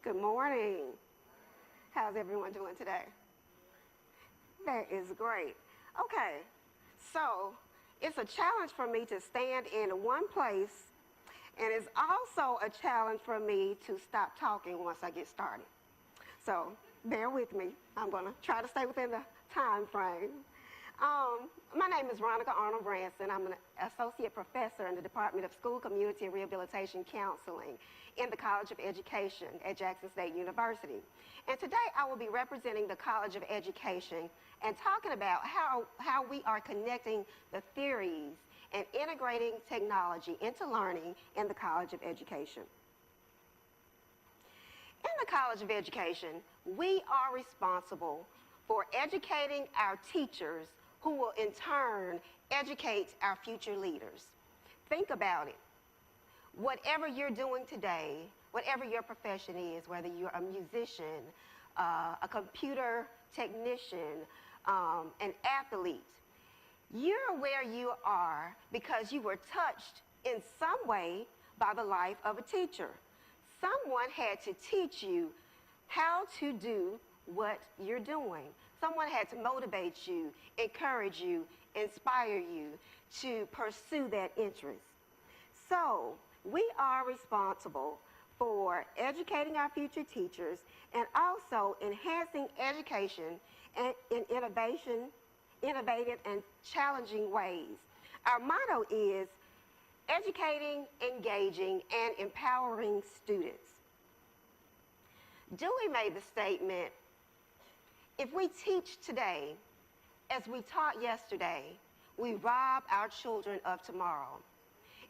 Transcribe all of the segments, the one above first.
Good morning. How's everyone doing today? That is great. Okay, so it's a challenge for me to stand in one place, and it's also a challenge for me to stop talking once I get started. So bear with me. I'm going to try to stay within the time frame. My name is Ronica Arnold. I'm an associate professor in the Department of School, Community, and Rehabilitation Counseling in the College of Education at Jackson State University. And today I will be representing the College of Education and talking about how we are connecting the theories and integrating technology into learning in the College of Education. In the College of Education, we are responsible for educating our teachers who will in turn educate our future leaders. Think about it. Whatever you're doing today, whatever your profession is, whether you're a musician, a computer technician, an athlete, you're where you are because you were touched in some way by the life of a teacher. Someone had to teach you how to do what you're doing. Someone had to motivate you, encourage you, inspire you to pursue that interest. So we are responsible for educating our future teachers and also enhancing education in innovative and challenging ways. Our motto is educating, engaging, and empowering students. Dewey made the statement, if we teach today as we taught yesterday, we rob our children of tomorrow.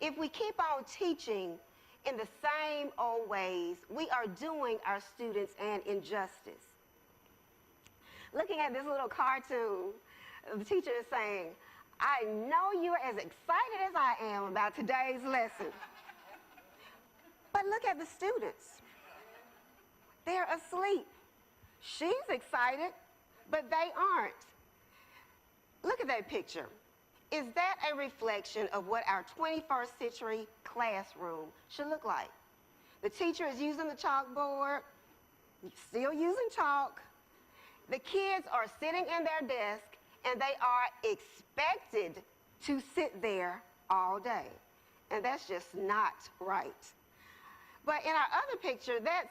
If we keep on teaching in the same old ways, we are doing our students an injustice. Looking at this little cartoon, the teacher is saying, I know you're as excited as I am about today's lesson. But look at the students. They're asleep. She's excited, but they aren't. Look at that picture. Is that a reflection of what our 21st century classroom should look like? The teacher is using the chalkboard, still using chalk. The kids are sitting in their desk, and they are expected to sit there all day. And that's just not right. But in our other picture, that's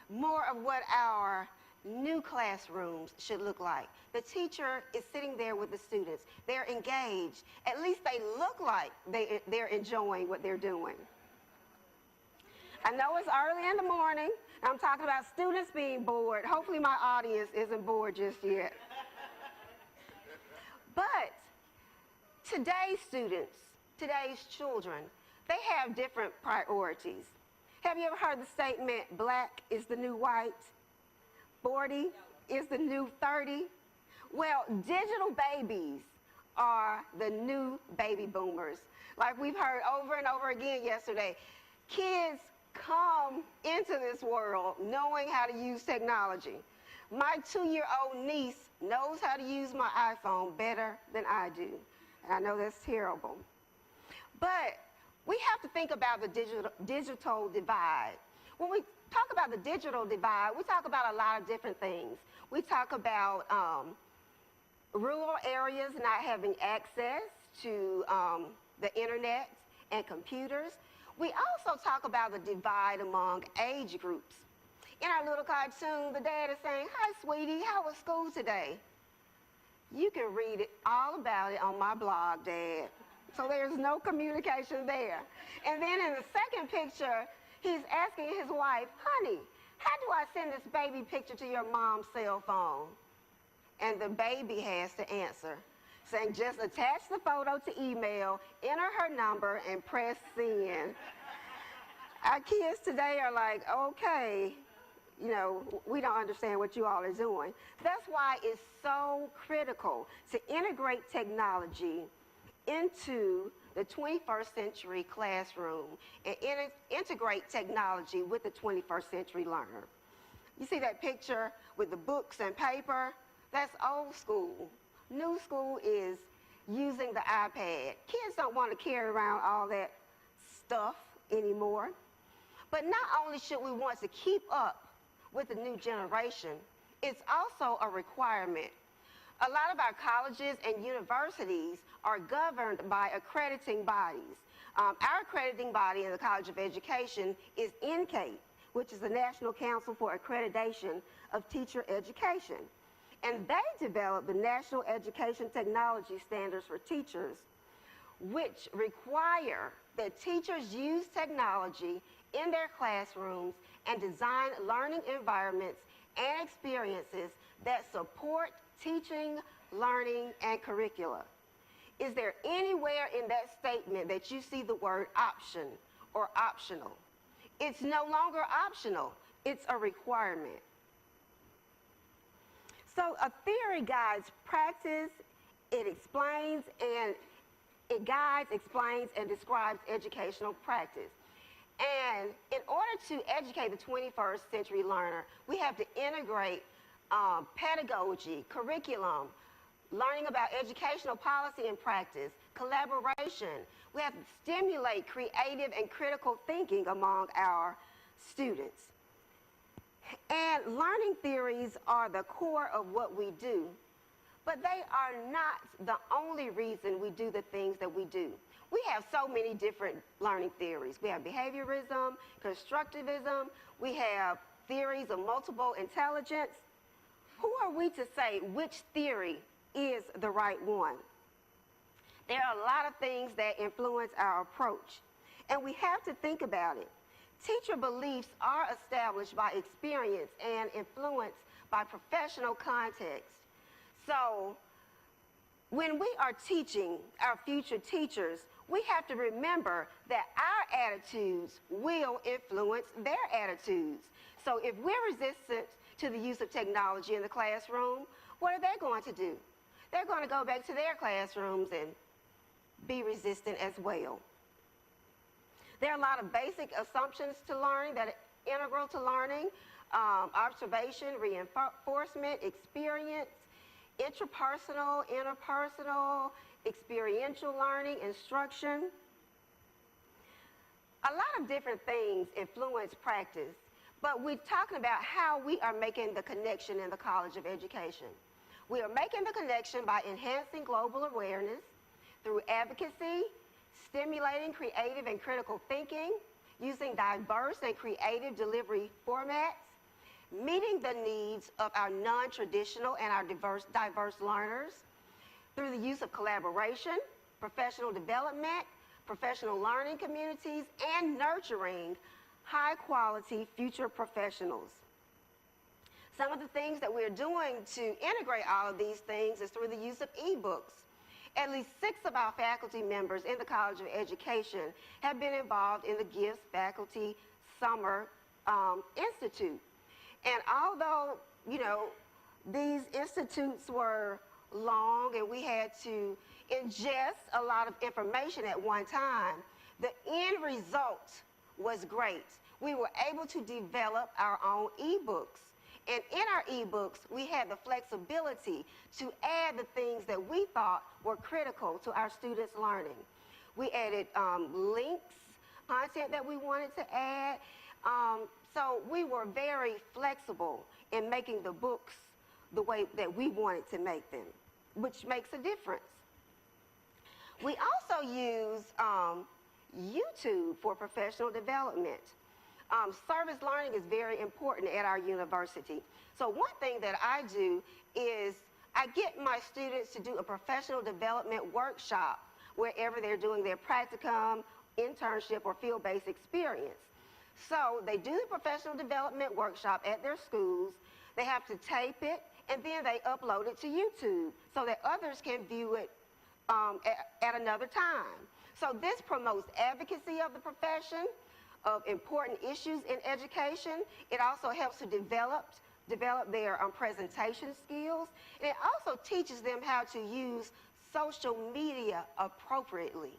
more of what our new classrooms should look like. The teacher is sitting there with the students. They're engaged. At least they look like they're enjoying what they're doing. I know it's early in the morning. I'm talking about students being bored. Hopefully my audience isn't bored just yet. But today's students, today's children, they have different priorities. Have you ever heard the statement, black is the new white? 40 is the new 30? Well, digital babies are the new baby boomers. Like we've heard over and over again yesterday, kids come into this world knowing how to use technology. My 2-year-old niece knows how to use my iPhone better than I do. And I know that's terrible. But we have to think about the digital divide. When we talk about the digital divide, we talk about a lot of different things. We talk about rural areas not having access to the internet and computers. We also talk about the divide among age groups. In our little cartoon, the dad is saying, hi, sweetie, how was school today? You can read it all about it on my blog, Dad. So there's no communication there. And then in the second picture, he's asking his wife, honey, how do I send this baby picture to your mom's cell phone? And the baby has to answer, saying just attach the photo to email, enter her number, and press send. Our kids today are like, okay, you know, we don't understand what you all are doing. That's why it's so critical to integrate technology into the 21st century classroom and integrate technology with the 21st century learner. You see that picture with the books and paper? That's old school. New school is using the iPad. Kids don't want to carry around all that stuff anymore. But not only should we want to keep up with the new generation, it's also a requirement. A lot of our colleges and universities are governed by accrediting bodies. Our accrediting body in the College of Education is NCATE, which is the National Council for Accreditation of Teacher Education. And they develop the National Education Technology Standards for Teachers, which require that teachers use technology in their classrooms and design learning environments and experiences that support teaching, learning, and curricula. Is there anywhere in that statement that you see the word option or optional? It's no longer optional, it's a requirement. So a theory guides practice, it explains and it guides, explains, and describes educational practice. And in order to educate the 21st century learner, we have to integrate pedagogy, curriculum, learning about educational policy and practice, collaboration. We have to stimulate creative and critical thinking among our students. And learning theories are the core of what we do, but they are not the only reason we do the things that we do. We have so many different learning theories. We have behaviorism, constructivism, we have theories of multiple intelligence. Who are we to say which theory is the right one? There are a lot of things that influence our approach, and we have to think about it. Teacher beliefs are established by experience and influenced by professional context. So when we are teaching our future teachers, we have to remember that our attitudes will influence their attitudes. So if we're resistant to the use of technology in the classroom, what are they going to do? They're going to go back to their classrooms and be resistant as well. There are a lot of basic assumptions to learning that are integral to learning: observation, reinforcement, experience, intrapersonal, interpersonal, experiential learning, instruction. A lot of different things influence practice, but we're talking about how we are making the connection in the College of Education. We are making the connection by enhancing global awareness through advocacy, stimulating creative and critical thinking, using diverse and creative delivery formats, meeting the needs of our non-traditional and our diverse learners through the use of collaboration, professional development, professional learning communities, and nurturing high-quality future professionals. Some of the things that we're doing to integrate all of these things is through the use of ebooks. At least 6 of our faculty members in the College of Education have been involved in the GIFTS Faculty Summer Institute. And although, these institutes were long and we had to ingest a lot of information at one time, the end result was great. We were able to develop our own ebooks. And in our ebooks, we had the flexibility to add the things that we thought were critical to our students' learning. We added links, content that we wanted to add. So we were very flexible in making the books the way that we wanted to make them, which makes a difference. We also use YouTube for professional development. Service learning is very important at our university. So one thing that I do is I get my students to do a professional development workshop wherever they're doing their practicum, internship, or field-based experience. So they do the professional development workshop at their schools. They have to tape it, and then they upload it to YouTube so that others can view it at another time. So this promotes advocacy of the profession, of important issues in education. It also helps to develop their presentation skills. And it also teaches them how to use social media appropriately.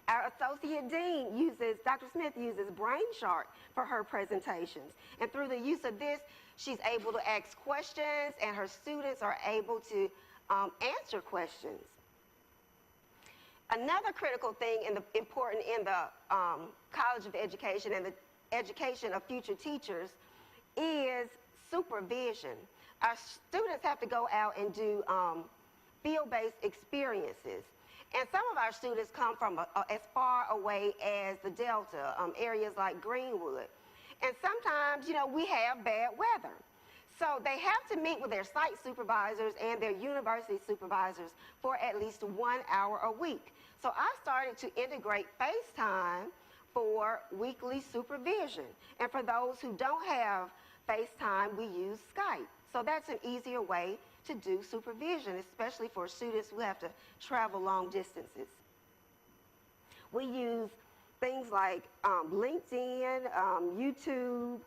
Our Associate Dean Dr. Smith uses BrainShark for her presentations. And through the use of this, she's able to ask questions and her students are able to answer questions. Another critical thing important in the College of Education and the education of future teachers is supervision. Our students have to go out and do field-based experiences. And some of our students come from as far away as the Delta, areas like Greenwood. And sometimes, you know, we have bad weather. So they have to meet with their site supervisors and their university supervisors for at least 1 hour a week. So I started to integrate FaceTime for weekly supervision. And for those who don't have FaceTime, we use Skype. So that's an easier way to do supervision, especially for students who have to travel long distances. We use things like LinkedIn, YouTube,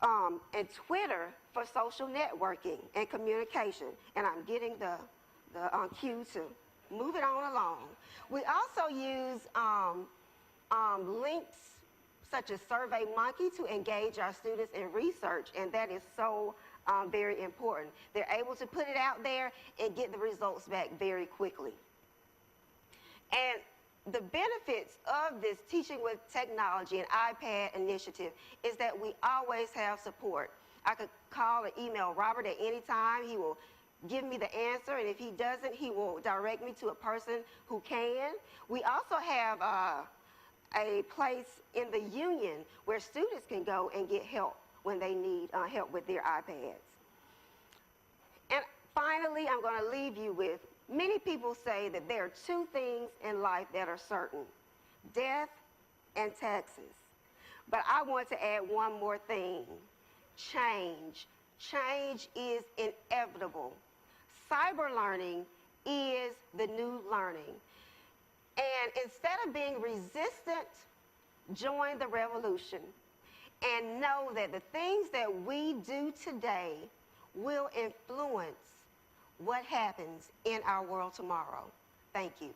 and Twitter for social networking and communication. And I'm getting the cue to move it on along. We also use links such as SurveyMonkey to engage our students in research, and that is so very important. They're able to put it out there and get the results back very quickly. And the benefits of this Teaching with Technology and iPad initiative is that we always have support. I could call or email Robert at any time. He will give me the answer, and if he doesn't, he will direct me to a person who can. We also have a place in the union where students can go and get help when they need help with their iPads. And finally, I'm going to leave you with, many people say that there are two things in life that are certain: death and taxes. But I want to add one more thing: change. Change is inevitable. CyberLearning is the new learning. And instead of being resistant, join the revolution and know that the things that we do today will influence what happens in our world tomorrow. Thank you.